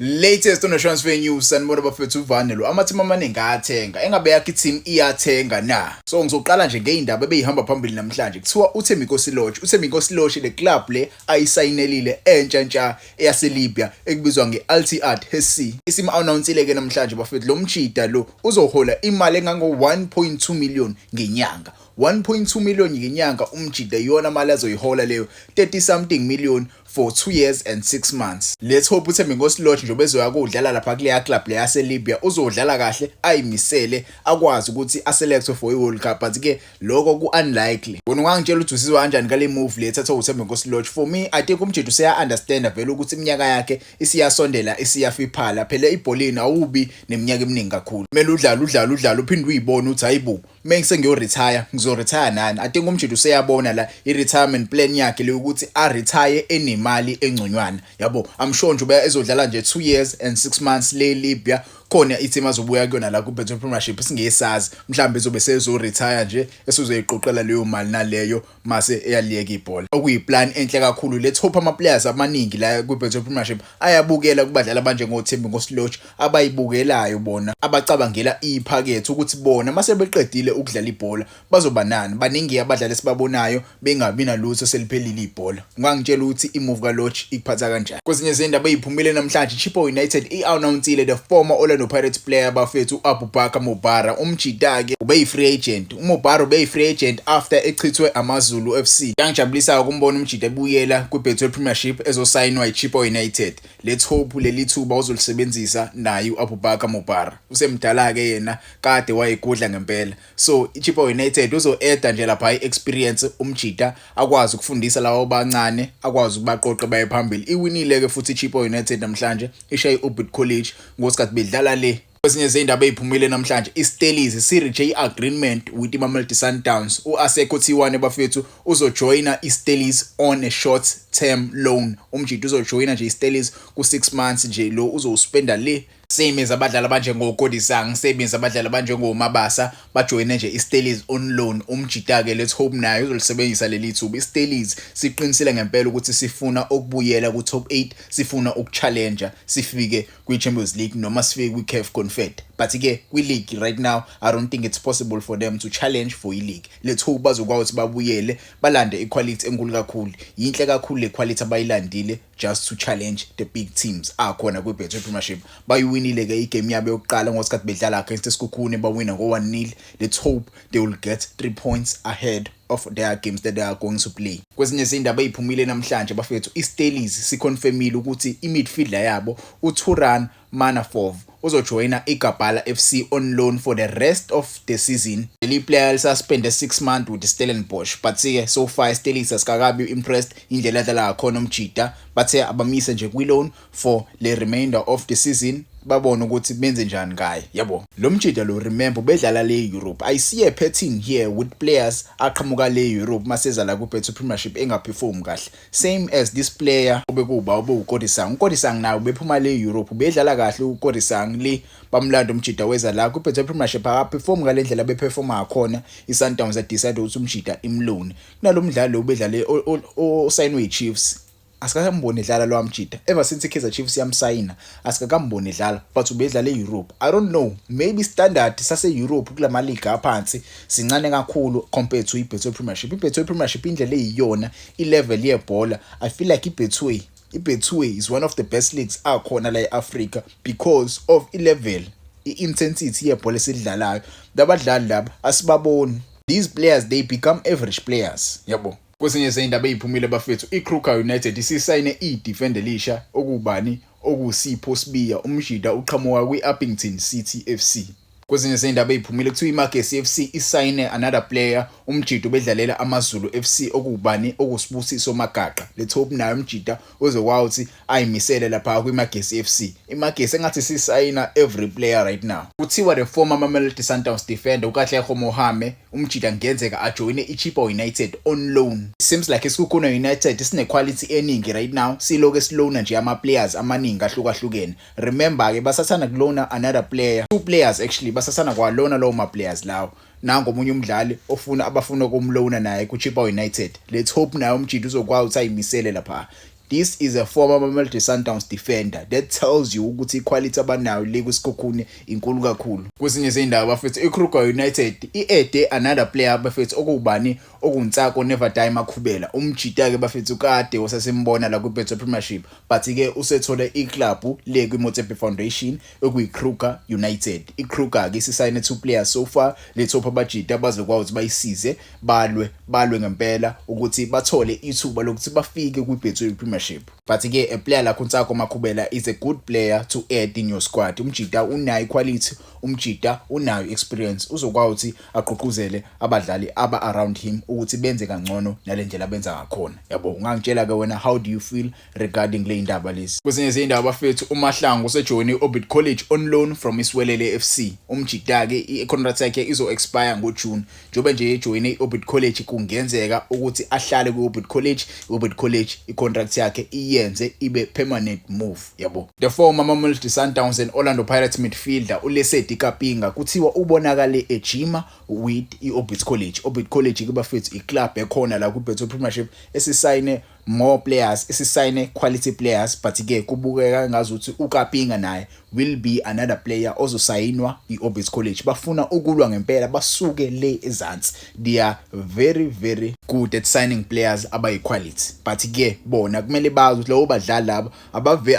Latest on the transfer news sanibona bafethu uvane lo amathima amaningi ayathenga engabe yakhe team iyathenga na. So ngizoqala nje ngeindaba ebeyihamba phambili namhlanje kuthiwa uThembinkosi Lorch le club le ayisayinelile entsha eyase Libya ekubizwa ngeAl-Ittihad HC. Isimo announcele ke namhlanje bafethu lo mchida lo uzohola imali engango 1.2 million ngenyanga. 1.2 million ngenyanga umjida yona mali azoyihola leyo 30 something million for 2 years and 6 months. Let's hope uThembinkosi Lorch njobe ezoya kudlala lapha kuleya club le yase Libya uzodlala kahle ayimisele akwazi ukuthi aselectwe for iWorld Cup but ke lokho ku-unlikely. Wona ungangitshela ukuthi usizwa kanjani kale move le ethathwa uThembinkosi Lorch. For me I think umjida useya understand vele ukuthi iminyaka yakhe isiyasondela isiyafiphala phela ibholini awubi neminyaka eminingi kakhulu. Kumele udlala uphinde uyibone ukuthi hayibo mengise ngiyoretire ngizoretire nani. I think umjida useyabona la i-retirement plan yakhe le ukuthi a-retire enemali engconywana yabo. I'm sure nje ezodlala nje 2 years and 6 months le Libya khona i-team azobuya kuyona la ku-Betway Premiership singesazi mhlawumbe ezobe sezoretire nje esozoyiqoqela leyo mali naleyo mase eyaliyeka ibhola. Okuyiplan enhle kakhulu. Let's hope ama-players amaningi la ku-Betway Premiership ayabukela kubadlali abanje ngoThembinkosi Lorch abayibukelayo bona abacabangela iphakethe ukuthi bona mase beqedile ukudlala ibhola bazoba nani. Baningi abadlali esibabonayo bengabi nalutho seliphelile ibhola. Ngangitshela ukuthi i-move kaLorch ikuphatha kanjani. Kwezinye izindaba eziphumile namhlanje Chippa United i-announcele the former Orlando Pirates player bafethu uAbubakar Mobara umjida ke ube-free agent. uMobara ube-free agent after echithwe amaZulu FC. Yangijabulisa ukumbona umjida ebuyela ku-Betway Premiership ezosayinwa iChippa United. Let's hope leli thuba uzolisebenzisa naye uAbubakar Mobara. Usemdala ke yena kade wayegudla ngempela. So iChippa United uzo-add nje lapha i-experience umjida akwazi ukufundisa lawo abancane akwazi ukubaqoqa baye phambili. Iwinile ke futhi iChippa United namhlanje ishaye uBit College ngosikhathi bedlala le. Kwezinye izindaba eziphumile namhlanje iStellies si-reach agreement with iMamelodi Sundowns. U-Aseko T1 bafethu uzojoyina iStellies on a short term loan. Umjida uzojoyina nje iStellies ku6 months nje lo uzospenda le. Same as abadlali abanje ngoKodisang, same as abadlali abanje ngoMabasa bajoyine nje iStellies on loan. Umjida ke let's hope naye uzolisebenzisa leli thuba. iStellies siqinisile ngempela ukuthi sifuna ukubuyela ku top 8, sifuna ukuchallenger sifike kwi-Champions League noma sifike kwi-CAF Confed. But ke kwi-league right now I don't think it's possible for them to challenge for i-league. Let's hope bazokwazi ukuthi babuyele balande equality enkulu kakhulu. Yinhle kakhulu le quality abayilandile just to challenge the big teams akhona kwi-Betway Premiership. Bayiwinile ke igame yabo yokuqala ngosikhathi bedlala against iSkhukhune bawina ngo-1-0. Let's hope they will get 3 points ahead of their games that they are going to play. Kwezinye izindaba eziphumile namhlanje bafethu iStellies siconfirmile ukuthi imidfielder yabo uTuran Manafov uzojoyina iGabala FC on loan for the rest of the season. Leli player suspended 6 months with Stellenbosch but so far iStellies asikakabi impressed indlela adlala khona umjida bathe abamise nje kwi-loan for the remainder of the season babona ukuthi benze njani ngaye yabo. Lo mjida lo remember bedlala le Europe. I see a pattern here with players aqhamuka le Europe maseza la ku-Betway Premiership engaperform kahle. Same as this player obekuba uKodisang. uKodisang naye bephuma le Europe bedlala kahle uKodisang le bamlanda umjida weza la ku-Betway Premiership akaperform ngale ndlela beperforma khona iSundowns decide ukuthi umjida imloan. Kunalo mdlalo obedlale osayinwe iChiefs asikakamboni edlala lo amjida ever since iKaizer Chiefs yamsayina asikakamboni edlala but ubedlala eEurope. I don't know, maybe standard sase Europe kulama league aphansi sincane kakhulu compared to iBetway Premiership. iBetway Premiership indlela eyiyona ilevel yebhola. I feel like iBetway is one of the best leagues akhona la eAfrica because of ilevel intensity yebhola esidlalayo. Labadlali laba asibaboni. These players they become average players yabo. Kwezinye izindaba eziphumile bafethu iKruger United isisayine i-defender lisha okubani okuSipho Sibiya umjida uqhamuka kwi-Upington City FC. Kwezinye izindaba eziphumile kuthiwa iMagesi FC isayine another player umjida ubedlalela amaZulu FC okubani okuSibusiso Magaqa. Let's hope naye umjida uzokwazi ukuthi ayimisele lapha kwiMagesi FC. iMagesi engathi sisayina every player right now. Kuthiwa the former Mamelodi Sundowns defender uKatlego Mohame umjida ngenzeka ajoyine iChippa United on loan. It seems like iSkhukhune United sine quality eningi right now. Siloke silona nje ama players amaningi ahlukahlukene. Remember ke basathana kulona another player, 2 players actually basasana kwalona lawo ma players lawo. Nango omunye umdlali abafuna ukumlona naye kuChippa United. Let's hope naye umjida uzokwazi ukuthi ayimisele lapha. This is a former Mamelodi Sundowns defender. That tells you ukuthi iquality abanayo le kwisikhukhune inkulu kakhulu. Kwesinye izindaba bafethu iKruger United iede another player bafethu okubani okuntsako Never Die Makhubela. Umjita ke bafethu kade osasembona la kuBetway Premiership, but ke usethole iclub le kwiMotsepe Foundation okuyiKruger United. iKruger ke sisayine 2 players so far, le top abajita abazokwazi bayisize balwe ngempela ukuthi bathole ithuba lokuthi bafike kwiBetway Premiership. But ke a player like Ntsako Makhubela is a good player to add in your squad. Umjita unayo quality, umjita unayo experience, uzokwazi aqhuquzele abadlali aba around him ukuthi benze kangcono nalendlela benza ngakhona. Yabo, ungangitshela ke wena, how do you feel regarding le indaba lezi? Kwezinye izindaba bafethu uMahlangu usejoine iOrbit College on loan from Iswelele FC. Umjita ke icontract yakhe izo expire ngoJune. Njobe nje ejoine iOrbit College kungenzeka ukuthi ahlale kwiOrbit College. iOrbit College icontract yakhe iyenze ibe permanent move. Yabo, the former Mamelodi Sundowns and Orlando Pirates midfielder uLesedi Kapinga kuthiwa ubonakale ejima with iOrbit College. iOrbit College ke bafethu iclub ekhona la kuBetway Premiership esisayine more players, esisayine quality players, but ke kubukeka ngazuthi uKapinga naye will be another player ozosayinwa iOrbit College. Bafuna ukulwa ngempela, basuke le ezansi. They are very good at signing players abayiquality, but ke bona kumele bazi ukuthi lawo badlali laba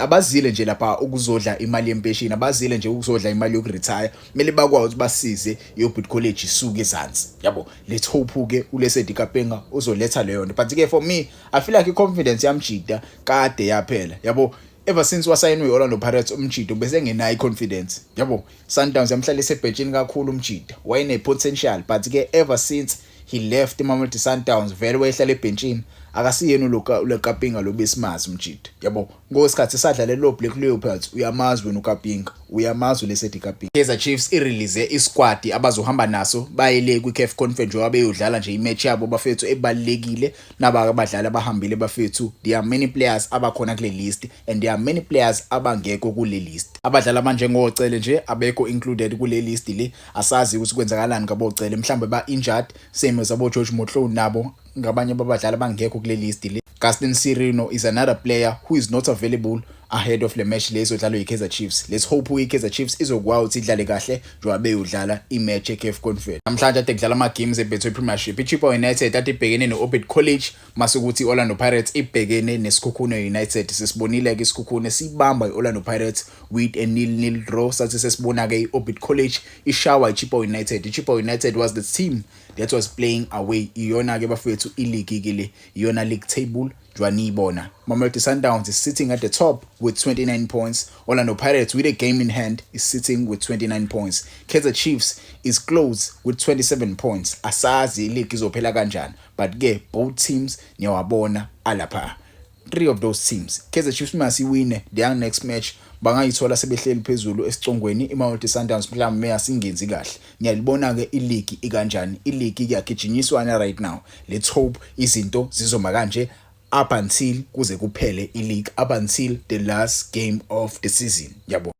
abazile nje lapha ukuzodla imali yempesheni, abazile nje ukuzodla imali yokuretire. Kumele bakwazi basize iOrbit College isuke ezansi. Yabo, let's hope ke uLesedi Kapinga uzoletha leyo nto. But ke for me, I feel like confidence yamjida kade yaphela. Yabo, ever since wasayinwe iOrlando Pirates umjida bese ngenayo confidence. Yabo, Sundowns yamhlalisa ebhejini kakhulu umjida, wayene potential, but ke ever since he left iMamelodi Sundowns vele wayehlala ebhenchini, akasiyena uLekapinga lo besimazi umjida. Yabo, ngosikhathi sadlala lo Black Leopards uyamazi wena uKapinga, uyamazi uLesedi Kapinga. Kaizer Chiefs irelease isquad abazohamba naso bayele kwiCAF Conference njengoba beyodlala nje imatch yabo bafethu ebalekile naba abadlali abahambile bafethu. There are many players abakhona kule list and there are many players abangekho kule list. Abadlali abanje ngocele nje abekho included kule list le, asazi ukuthi kwenzakalani ngabocele, mhlambe ba injured same as abo George Motlou nabo ngabanye babadlali abangekho kule list le. Gaston Sirino is another player who is not available ahead of the match lezo dlalo yiKaizer Chiefs. Let's hope iKaizer Chiefs izokwazi ukuthi idlale kahle njengoba beyodlala imatch eCAF Conference. Namhlanje ade kudlala ama games eBetway Premiership. iChippa United ade ibhekene neOrbit College, masukuthi iOrlando Pirates ibhekene neSikhukhune United. Sesibonile ke iSikhukhune sibamba iOrlando Pirates with a 0-0 draw. Sathi sesibona ke iOrbit College ishawa iChippa United. iChippa United was the team that was playing away. Iyona ke bafethu ileague ke le, iyona league table Jwanibona. Mamelodi Sundowns is sitting at the top with 29 points. Orlando Pirates with a game in hand is sitting with 29 points. Kaizer Chiefs is close with 27 points. Asazi league izophela kanjani, but ke both teams niyawabona alapha. 3 of those teams, Kaizer Chiefs must win their next match, bangayithola sebehleli phezulu esicongweni. iMamelodi Sundowns mhlawumbe meyasingenzi kahle. Ngiyalibona ke ileague ikanjani, ileague iyagijinyiswana right now. Let's hope izinto zizoma kanje up until kuze kuphele ileague, up until the last game of the season. Yabo.